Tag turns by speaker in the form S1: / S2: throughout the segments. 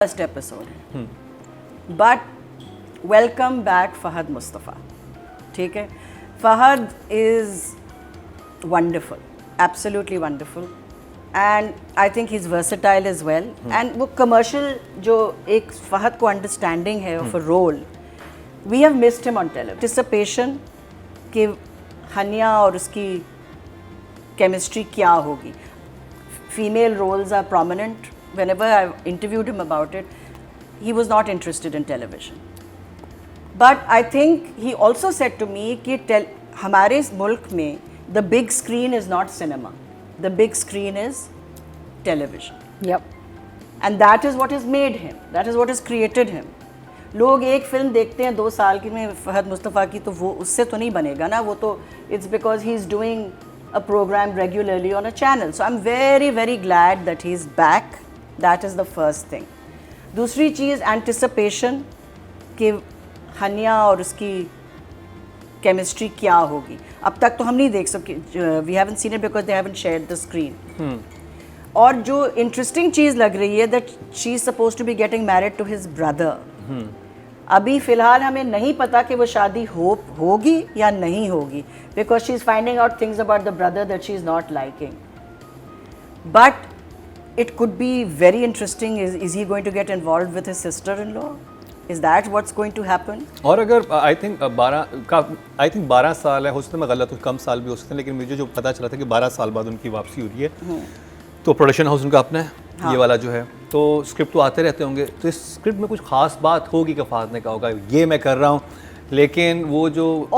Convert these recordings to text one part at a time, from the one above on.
S1: First episode. But welcome back Fahad Mustafa. ठीक है, Fahad is wonderful, absolutely wonderful, and I think he's versatile as well. And वो commercial जो एक Fahad को understanding है of a role, we have missed him on television. Anticipation कि Haniyeh और उसकी chemistry क्या होगी. Female roles are prominent. Whenever I interviewed him about it, he was not interested in television. But I think he also said to me कि हमारे इस मुल्क में the big screen is not cinema. The big screen is television.
S2: Yep.
S1: And that is what has made him. That is what has created him. लोग एक film देखते हैं 2 साल की में फहद मुस्तफ़ा की, तो वो उससे तो नहीं बनेगा ना, वो तो it's because he is doing a program regularly on a channel. So I'm very, very glad that he's back. That is the first thing. दूसरी चीज़ anticipation कि हनिया और उसकी chemistry क्या होगी. अब तक तो हम नहीं देख सके, we haven't seen it because they haven't shared the screen. और जो interesting चीज़ लग रही है that she is supposed to be getting married to his brother. अभी फ़िलहाल हमें नहीं पता कि वो शादी होगी या नहीं होगी, because she is finding out things about the brother that she is not liking. But it could be very interesting. Is he going to get involved with his sister-in-law? Is that what's going to happen?
S3: और अगर I think 12 साल है, हो सकता है मैं गलत हूँ, कम साल भी हो सकते हैं, लेकिन मुझे जो पता चला था कि 12 साल बाद उनकी वापसी हो रही है, तो प्रोडक्शन हाउस उनका अपना है, हाँ। ये वाला जो है, तो स्क्रिप्ट तो आते रहते होंगे, तो इस स्क्रिप्ट में कुछ खास बात होगी कि फहद ने कहा होगा ये मैं कर रहा हूँ, लेकिन वो जो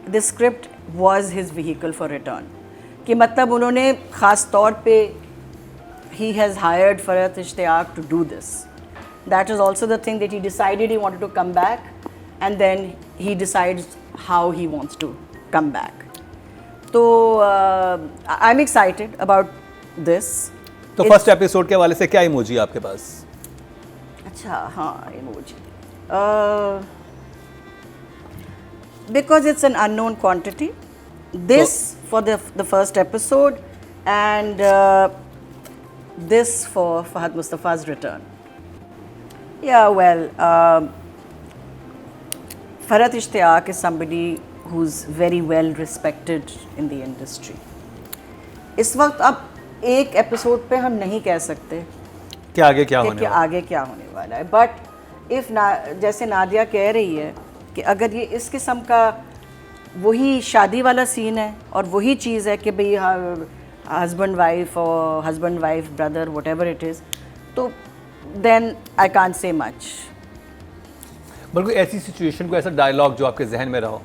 S1: the script was his vehicle for return, कि मतलब उन्होंने ख़ास तौर पे he has hired Farhat Ishtiaq to do this. That is also the thing that he decided he wanted to come back, and then he decides how he wants to come back. So I'm excited about this.
S3: तो first episode के हवाले से क्या emoji आपके पास?
S1: अच्छा हाँ, emoji because it's an unknown quantity. This for the first episode, and this for Fahad Mustafa's return. Yeah, well, Farhat Ishtiaq is somebody who's very well respected in the industry. इस वक्त अब एक episode पे हम नहीं कह सकते
S3: कि आगे क्या होने वाला है,
S1: आगे क्या होने वाला है. बट इफ जैसे नादिया कह रही है कि अगर ये इस किस्म का वही शादी वाला सीन है और वही चीज़ है कि भाई husband wife or husband wife brother whatever it is, तो then I can't say much.
S3: बल्कि ऐसी सिचुएशन को, ऐसा डायलॉग जो आपके जहन में रहा हो,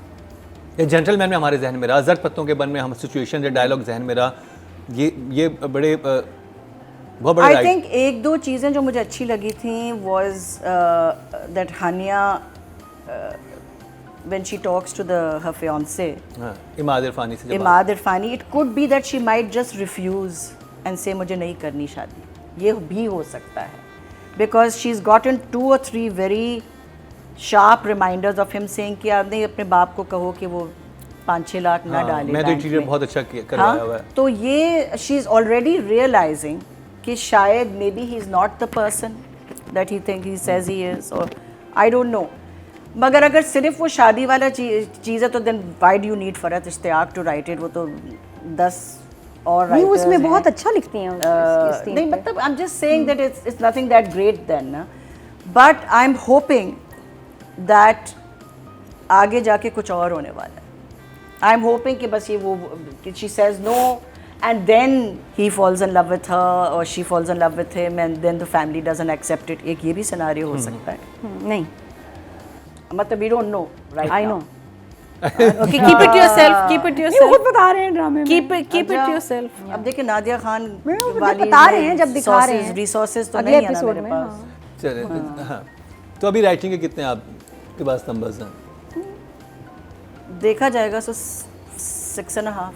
S3: ये जेंटलमैन में हमारे जहन में रहा, ज़र्द पत्तों के बन में हम सिचुएशन जो डायलॉग जहन में रहा, ये बड़े बहुत बड़े.
S1: I think एक दो चीज़ें जो मुझे अच्छी लगी थी was that Hania when she talks to her fiancé,
S3: Imad इरफानी से,
S1: Imad इरफानी, it could be that she might just refuse and say मुझे नहीं करनी शादी. ये भी हो सकता है, because she's gotten 2 or 3 very sharp reminders of him saying कि आप नहीं अपने बाप को कहो कि वो 5-6 लाख ना डाले.
S3: मैं तो इंटीरियर बहुत अच्छा करवाया हुआ है.
S1: तो ये she is already realizing कि शायद maybe he is not the person that he says he is, or I don't know. मगर अगर सिर्फ वो शादी वाला चीज़ है तो then why do you need Farhat Ishtiaq to write it? वो तो 10 और
S2: नहीं, उसमें बहुत अच्छा लिखती हैं
S1: नहीं, मतलब I'm just saying that it's nothing that great then, ना. But I'm hoping that आगे जाके कुछ और होने वाला है. I'm hoping कि बस ये वो she says no and then he falls in love with her or she falls in love with him and then the family doesn't accept it. एक ये भी सिनारियो हो सकता है.
S2: नहीं,
S1: मतलब we don't know right
S2: I
S1: now.
S2: know.
S4: Okay, keep it to yourself. Keep it to
S2: ये
S4: yourself.
S2: खुद बता रहे हैं ड्रामे में.
S4: Keep it to yourself.
S1: अब देखिए नादिया खान
S2: वाली बता रहे हैं, जब दिखा रहे हैं
S1: रिसोर्सेज तो
S2: अगले
S1: नहीं है ना
S2: एपिसोड
S1: मेरे
S2: में.
S1: पास.
S3: चलिए, हाँ. तो अभी राइटिंग के कितने आपके पास नंबर्स हैं?
S1: देखा जाएगा. सो 6.5.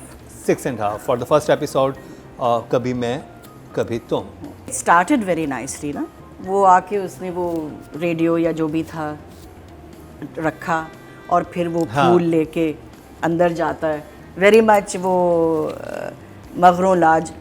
S3: 6.5 फॉर द फर्स्ट एपिसोड. कभी मैं कभी तुम.
S1: It started very nicely ना. वो आके उसने वो रेडियो या जो भी था रखा और फिर वो फूल लेके अंदर जाता है. वेरी मच वो मगरों लाज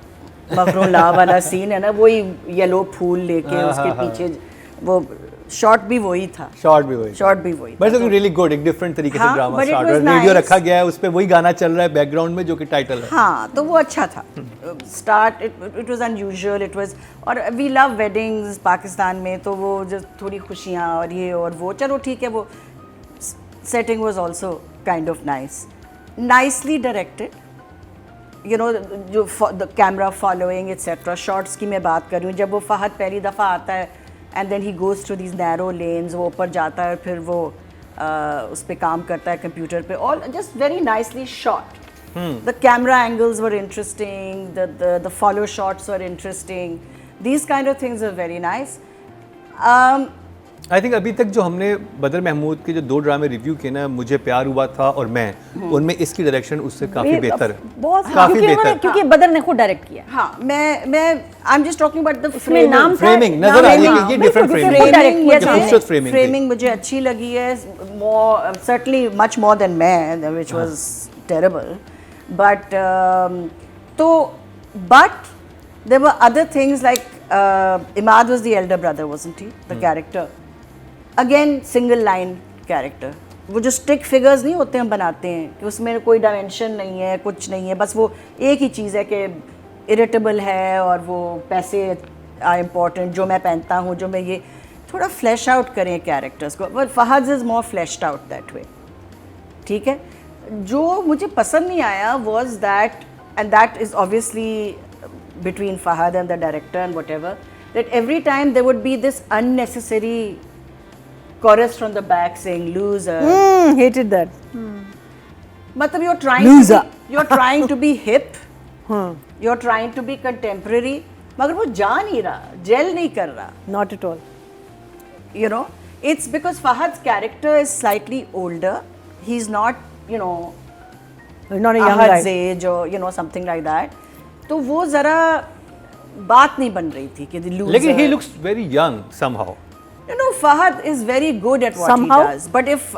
S1: मखरून ला वाला सीन है ना, वही येलो फूल लेके उसके पीछे वो शॉट भी वही था,
S3: शॉर्ट भी वही,
S1: शॉट भी वही
S3: बट
S1: था।
S3: इट्स रियली गुड, एक डिफरेंट तरीके से
S1: हाँ,
S3: drama
S1: but it
S3: start
S1: was
S3: हुआ, रेडियो
S1: nice.
S3: रखा गया है, उस पे वही गाना चल रहा है बैकग्राउंड में जो कि टाइटल है।
S1: हाँ, तो वो अच्छा था। Start it was unusual, it was, और वी लव वेडिंग्स पाकिस्तान में, तो वो जो थोड़ी खुशियाँ और ये और वो, चलो ठीक है, वो setting was also kind of nice, nicely directed, you know, जो the camera following etcetera, shots की मैं बात कर रही हूँ। जब वो फहद पहली दफ़ा आता है and then he goes to these narrow lanes, वो ऊपर जाता है और फिर वो उस पर काम करता है कंप्यूटर पे, all just very nicely shot. The camera angles were interesting, the follow shots were interesting, these kind of things are very nice.
S3: I think अभी तक जो हमने बदर महमूद के जो 2 ड्रामे रिव्यू किए ना, मुझे प्यार हुआ था और मैं, उनमें इसकी डायरेक्शन उससे काफी बेहतर है,
S2: बहुत
S3: काफी
S2: क्योंकि
S3: बेहतर।
S2: क्योंकि बदर ने खुद डायरेक्ट किया।
S1: हाँ, मैं I am just talking about the
S2: उसमें नाम था,
S3: फ्रेमिंग नजर आ रही है कि ये डिफरेंट
S2: बिल्कुल,
S3: फ्रेमिंग,
S2: direct किया था।
S3: खूबसूरत फ्रेमिंग,
S1: फ्रेमिंग मुझे अच्छी लगी है, certainly much more than मैं, which was terrible, but but there were other things like Imad was the elder brother, wasn't he, the character, again single line character, वो जो स्टिक फिगर्स नहीं होते हम बनाते हैं कि उसमें कोई डायमेंशन नहीं है, कुछ नहीं है, बस वो एक ही चीज़ है कि इरिटेबल है और वो पैसे आर इम्पॉर्टेंट, जो मैं पहनता हूँ, जो मैं ये, थोड़ा फ्लैश आउट करें कैरेक्टर्स को, but Fahad is more flashed out that way, ठीक है। जो मुझे पसंद नहीं आया was that, and that is obviously between Fahad and the director and whatever, that every time there would be this unnecessary chorus from the back saying loser.
S2: Hated that.
S1: मतलब you're trying to be hip, you're trying to be contemporary, मगर वो जा नहीं रहा, jail नहीं कर रहा,
S2: Not at all.
S1: you know. It's because Fahad's character is slightly older, he's not, you know,
S2: Not a young
S1: Ahad's
S2: guy.
S1: age or you know something like that. तो वो जरा बात नहीं बन रही थी कि loser.
S3: लेकिन he looks very young somehow.
S1: You know, Fahad is very good at what
S2: Somehow?
S1: he does. But if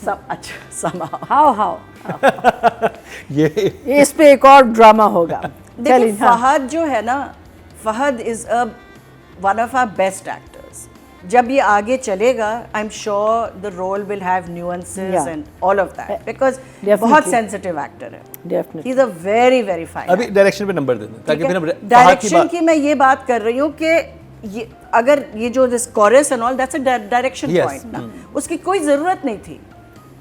S1: अच्छा, somehow.
S2: How?
S3: ये
S2: इस पे एक और ड्रामा होगा।
S1: देखिए,
S2: चलिए, हाँ।
S1: फहद जो है ना, Fahad is one of our best actors. जब ये आगे चलेगा, I am sure the role will have nuances
S2: Yeah.
S1: And all of that, because
S2: Definitely.
S1: बहुत सेंसिटिव एक्टर है,
S2: Definitely.
S1: He is a very very fine.
S3: अभी डायरेक्शन पे number दे दें ताकि फिर हम फहद की
S1: डायरेक्शन
S3: बात,
S1: की मैं ये बात कर रही हूँ कि ये अगर ये जो this chorus and all, that's a direction
S3: Yes.
S1: Point ना, उसकी कोई जरूरत नहीं थी।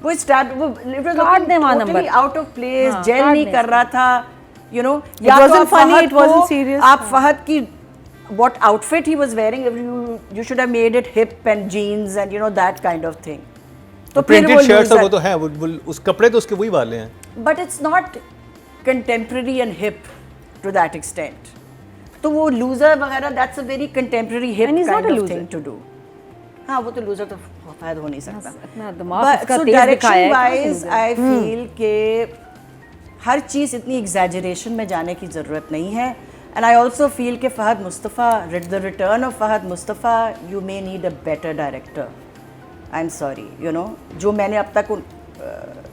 S1: वो स्टार्ट वो
S2: काट दे वहाँ number.
S1: आउट ऑफ प्लेस,
S2: हाँ,
S1: जेल
S2: काट
S1: नहीं
S2: दे।
S1: कर रहा था, you know.
S2: wasn't funny, it wasn't serious.
S1: आप फहद की what outfit he was wearing, you should have made it hip and jeans and you know that kind of thing. तो फिर
S3: प्रिंटेड
S1: वो
S3: शर्ट्स और वो
S1: loser-
S3: तो है, वो उस कपड़े तो उसके वही वाले हैं।
S1: but it's not contemporary and hip to that extent. तो वो loser वगैरह, that's a very contemporary hip
S2: And he's not
S1: kind
S2: a
S1: of
S2: loser.
S1: thing to do. हाँ, वो तो loser तो शायद हो नहीं सकता।
S2: इतना दिमाग
S1: But
S2: उसका
S1: so
S2: तेज दिखाया है,
S1: direction
S2: कहाँ
S1: wise,
S2: से loser?
S1: I feel कि हर चीज़ इतनी exaggeration में जाने की ज़रूरत नहीं है। And I also feel कि Fahad Mustafa, the return of Fahad Mustafa, you may need a better director. I'm sorry, you know, जो मैंने अब तक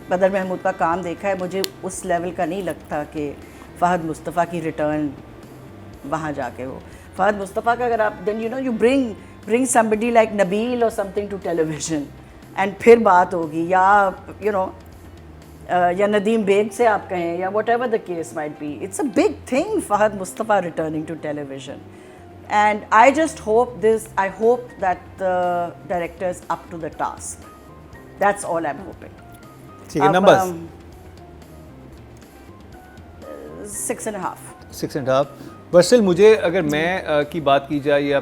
S1: बदर महमूद का काम देखा है, मुझे उस लेवल का नहीं लगता कि फहद मुस्तफ़ा की रिटर्न वहाँ जाके हो। फहद मुस्तफ़ा का अगर आप, then you know, you bring somebody like Nabil or something to television and फिर बात होगी, या you know, या नदीम बेग से आप कहें, या whatever the case might be. It's a big thing, Fahad Mustafa returning to television. And I just hope I hope that the director is up to the task. That's all I'm hoping.
S3: ठीक है,
S1: अब,
S3: numbers
S1: 6.5.
S3: 6.5। But still मुझे अगर मैं की बात की जाए या